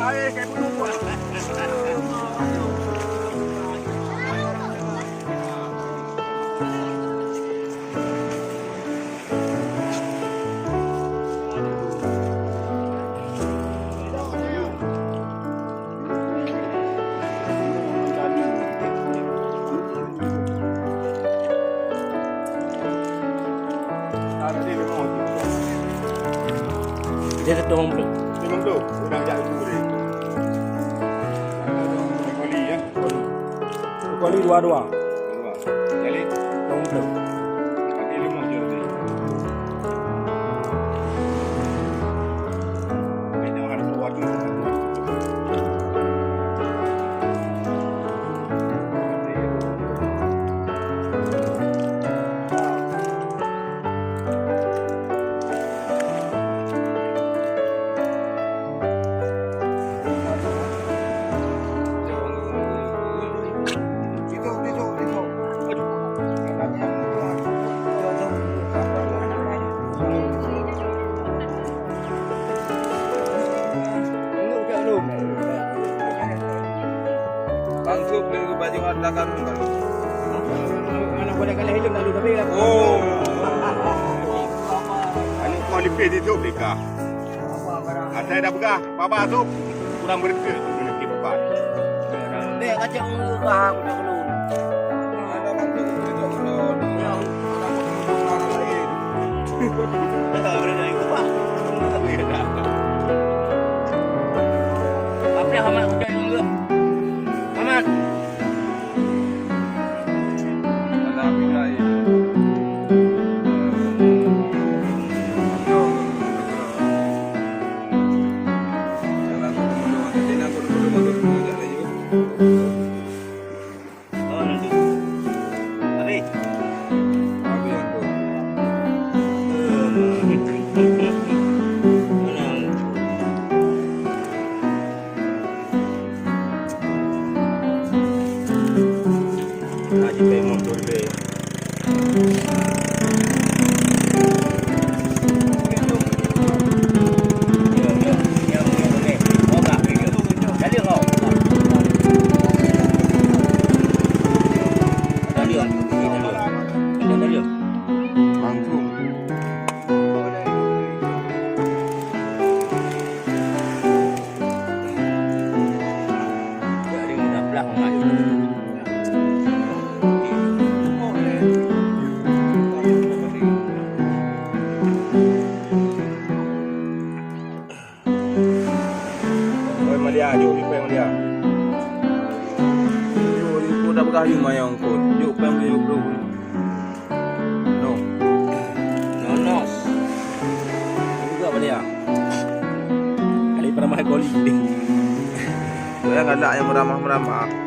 air kayak bulu. Dia satu orang belum. Memang tu, udah ajak itu boleh. Koli ya. Kali dua-dua. Jadi, Orang belum. kaki lemah je tadi. Ini orang ada keluar tu. Langsung beli baju warna karung kan. Anak boleh kalah hidup lalu tapi lah. Oh. Anu kau lipis itu mereka. Saya dah begah, papa tu kurang mereka tu lipis papa. Dia kacang bahang dah belum. Ada langsung itu kalau dia orang lain. Dah berada itu pak. Apa yang Ahmad kerja yang enggak? Ahmad. Ada pilih. Oh nanti. Tapi. Haji Pemong Dolbe. Langsung. Malia, jom ni Malia. Yo dah berkayu mayang kot. Yo pem yo bro. No. Nonos. Juga boleh ah. Kali pernah main goli. Saya enggak ada yang meramah-meramah.